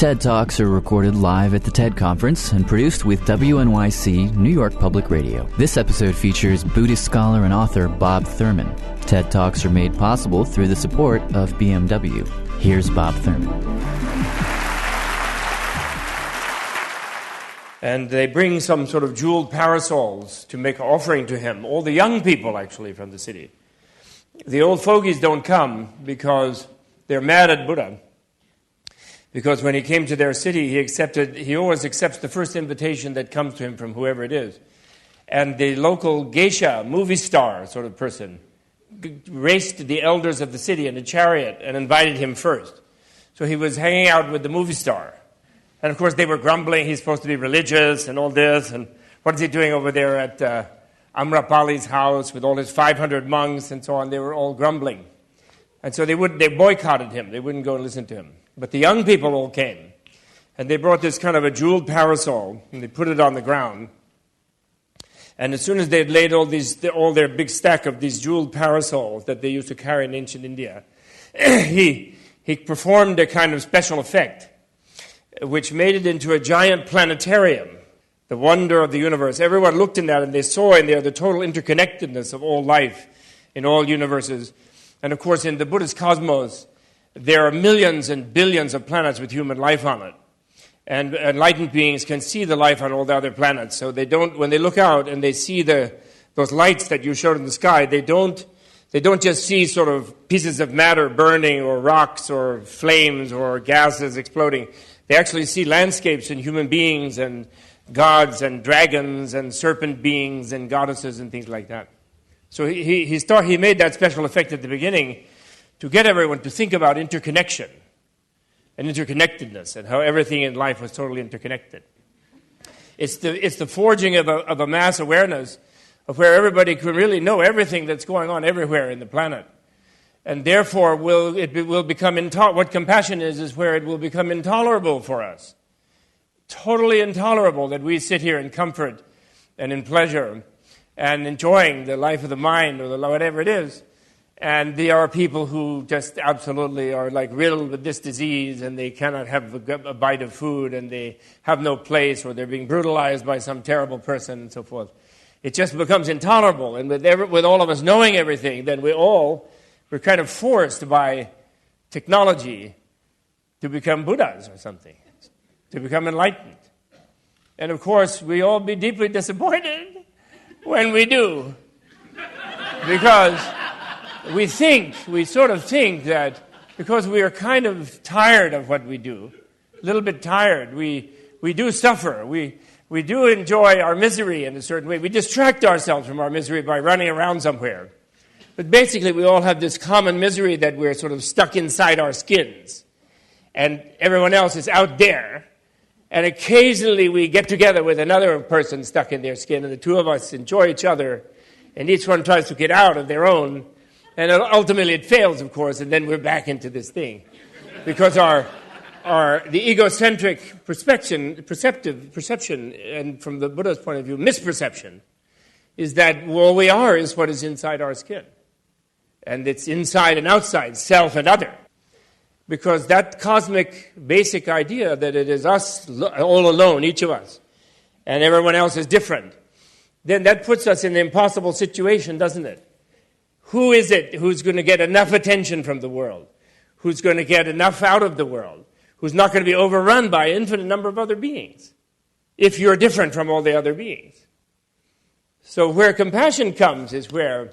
TED Talks are recorded live at the TED Conference and produced with WNYC New York Public Radio. This episode features Buddhist scholar and author Bob Thurman. TED Talks are made possible through the support of BMW. Here's Bob Thurman. And they bring some sort of jeweled parasols to make an offering to him. All the young people, actually, from the city. The old fogies don't come because they're mad at Buddha. Because when he came to their city, he always accepts the first invitation that comes to him from whoever it is. And the local geisha, movie star sort of person, raced the elders of the city in a chariot and invited him first. So he was hanging out with the movie star. And of course they were grumbling, he's supposed to be religious and all this, and what is he doing over there at Amrapali's house with all his 500 monks and so on. They were all grumbling. And so they boycotted him. They wouldn't go and listen to him. But the young people all came. And they brought this kind of a jeweled parasol, and they put it on the ground. And as soon as they had laid all their big stack of these jeweled parasols that they used to carry in ancient India, he performed a kind of special effect, which made it into a giant planetarium, the wonder of the universe. Everyone looked in that, and they saw in there the total interconnectedness of all life in all universes. And of course, in the Buddhist cosmos, there are millions and billions of planets with human life on it. And enlightened beings can see the life on all the other planets. So they don't, when they look out and they see those lights that you showed in the sky, they don't just see sort of pieces of matter burning or rocks or flames or gases exploding. They actually see landscapes and human beings and gods and dragons and serpent beings and goddesses and things like that. So he made that special effect at the beginning to get everyone to think about interconnection and interconnectedness and how everything in life was totally interconnected. It's the forging of a mass awareness of where everybody can really know everything that's going on everywhere in the planet. And therefore, it will become what compassion is where it will become intolerable for us. Totally intolerable that we sit here in comfort and in pleasure and enjoying the life of the mind or whatever it is. And there are people who just absolutely are like riddled with this disease, and they cannot have a bite of food, and they have no place, or they're being brutalized by some terrible person and so forth. It just becomes intolerable. And with all of us knowing everything, then we're kind of forced by technology to become Buddhas or something, to become enlightened. And of course, we all be deeply disappointed when we do, because we sort of think that because we are kind of tired of what we do, a little bit tired, we do suffer, we do enjoy our misery in a certain way. We distract ourselves from our misery by running around somewhere. But basically we all have this common misery that we're sort of stuck inside our skins. And everyone else is out there. And occasionally we get together with another person stuck in their skin, and the two of us enjoy each other, and each one tries to get out of their own. And ultimately it fails, of course, and then we're back into this thing. Because the egocentric perception, and from the Buddha's point of view, misperception, is that all we are is what is inside our skin. And it's inside and outside, self and other. Because that cosmic basic idea that it is us all alone, each of us, and everyone else is different, then that puts us in an impossible situation, doesn't it? Who is it who's going to get enough attention from the world? Who's going to get enough out of the world? Who's not going to be overrun by an infinite number of other beings? If you're different from all the other beings. So where compassion comes is where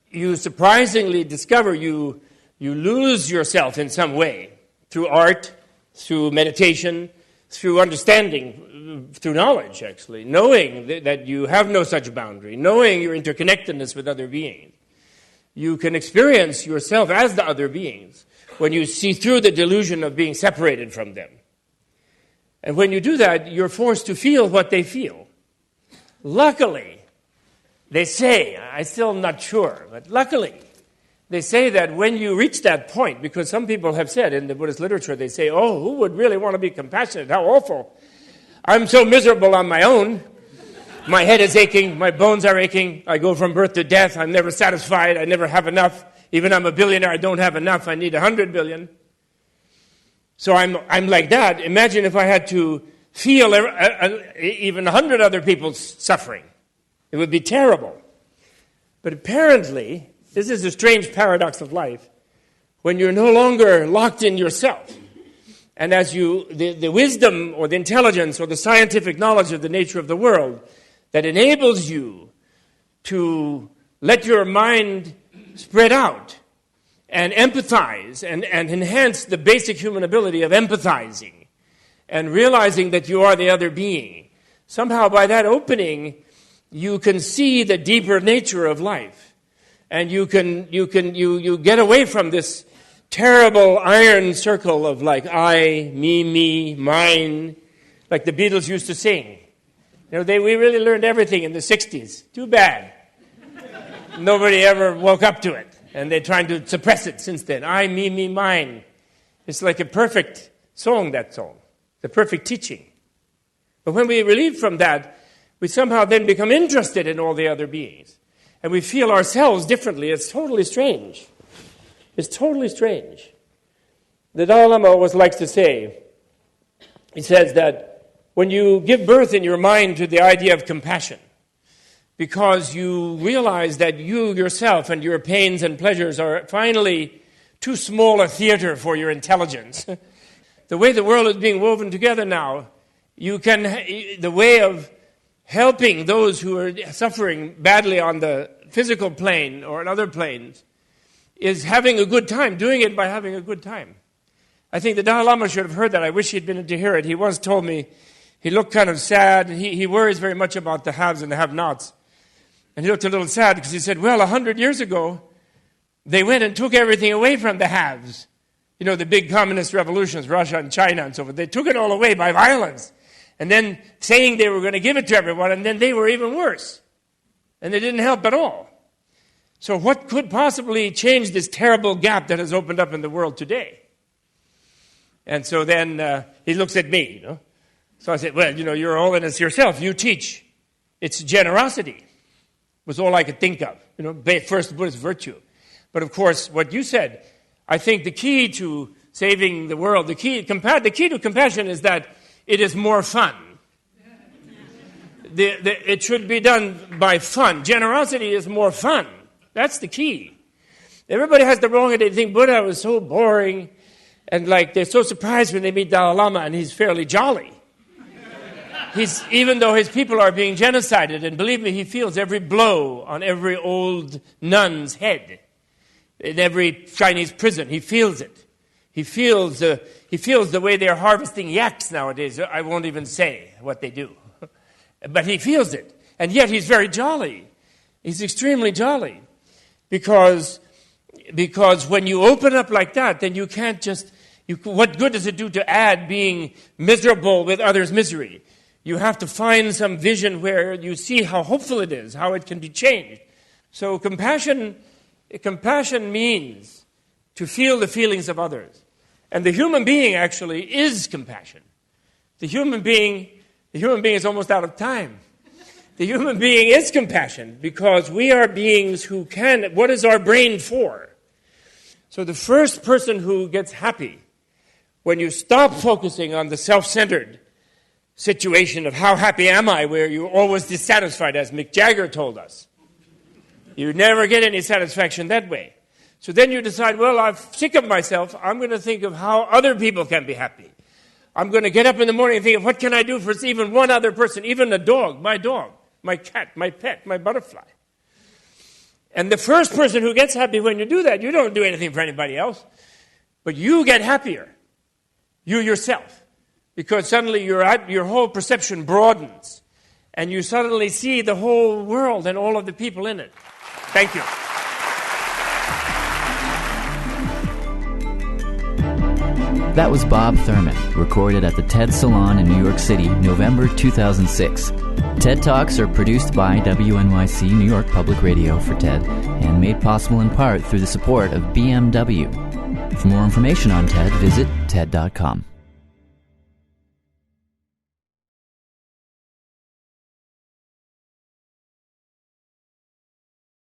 you surprisingly discover you lose yourself in some way, through art, through meditation, through understanding, through knowledge, actually, knowing that you have no such boundary, knowing your interconnectedness with other beings. You can experience yourself as the other beings when you see through the delusion of being separated from them. And when you do that, you're forced to feel what they feel. Luckily, they say, I'm still not sure, but luckily, they say that when you reach that point, because some people have said in the Buddhist literature, they say, oh, who would really want to be compassionate? How awful. I'm so miserable on my own. My head is aching, my bones are aching, I go from birth to death, I'm never satisfied, I never have enough. Even I'm a billionaire, I don't have enough, I need 100 billion. So I'm like that. Imagine if I had to feel even 100 other people's suffering. It would be terrible. But apparently, this is a strange paradox of life, when you're no longer locked in yourself, and as the wisdom or the intelligence or the scientific knowledge of the nature of the world that enables you to let your mind spread out and empathize and enhance the basic human ability of empathizing and realizing that you are the other being. Somehow by that opening, you can see the deeper nature of life. And you get away from this terrible iron circle of like I, me, mine, like the Beatles used to sing. You know, we really learned everything in the 60s. Too bad. Nobody ever woke up to it. And they're trying to suppress it since then. I, me, mine. It's like a perfect song, that song. The perfect teaching. But when we relieve from that, we somehow then become interested in all the other beings. And we feel ourselves differently. It's totally strange. It's totally strange. The Dalai Lama always likes to say, he says that when you give birth in your mind to the idea of compassion, because you realize that you yourself and your pains and pleasures are finally too small a theater for your intelligence. The way the world is being woven together now, the way of helping those who are suffering badly on the physical plane or on other planes is having a good time, doing it by having a good time. I think the Dalai Lama should have heard that. I wish he'd been to hear it. He once told me he looked kind of sad. He worries very much about the haves and the have-nots. And he looked a little sad because he said, well, 100 years ago, they went and took everything away from the haves. You know, the big communist revolutions, Russia and China and so forth. They took it all away by violence. And then saying they were going to give it to everyone, and then they were even worse. And they didn't help at all. So what could possibly change this terrible gap that has opened up in the world today? And so then he looks at me, you know. So I said, well, you know, you're all in this yourself. You teach. It's generosity. Was all I could think of. You know, first Buddhist virtue. But of course, what you said, I think the key to saving the world, the key to compassion is that it is more fun. It should be done by fun. Generosity is more fun. That's the key. Everybody has the wrong idea. They think Buddha was so boring, and like they're so surprised when they meet Dalai Lama, and he's fairly jolly. Even though his people are being genocided, and believe me, he feels every blow on every old nun's head in every Chinese prison. He feels it. He feels the way they're harvesting yaks nowadays. I won't even say what they do. But he feels it. And yet he's very jolly. He's extremely jolly. Because when you open up like that, then you can't just... what good does it do to add being miserable with others' misery? You have to find some vision where you see how hopeful it is, how it can be changed. So compassion means to feel the feelings of others. And the human being actually is compassion. The human being is almost out of time. The human being is compassion because we are beings who can. What is our brain for? So the first person who gets happy when you stop focusing on the self-centered situation of how happy am I, where you're always dissatisfied, as Mick Jagger told us. You never get any satisfaction that way. So then you decide, well, I'm sick of myself. I'm going to think of how other people can be happy. I'm going to get up in the morning and think of what can I do for even one other person, even a dog, my cat, my pet, my butterfly. And the first person who gets happy when you do that, you don't do anything for anybody else, but you get happier, you yourself, because suddenly your whole perception broadens, and you suddenly see the whole world and all of the people in it. Thank you. That was BobThurman, recorded at the TED Salon in New York City, November 2006. TED Talks are produced by WNYC New York Public Radio for TED and made possible in part through the support of BMW. For more information on TED, visit TED.com.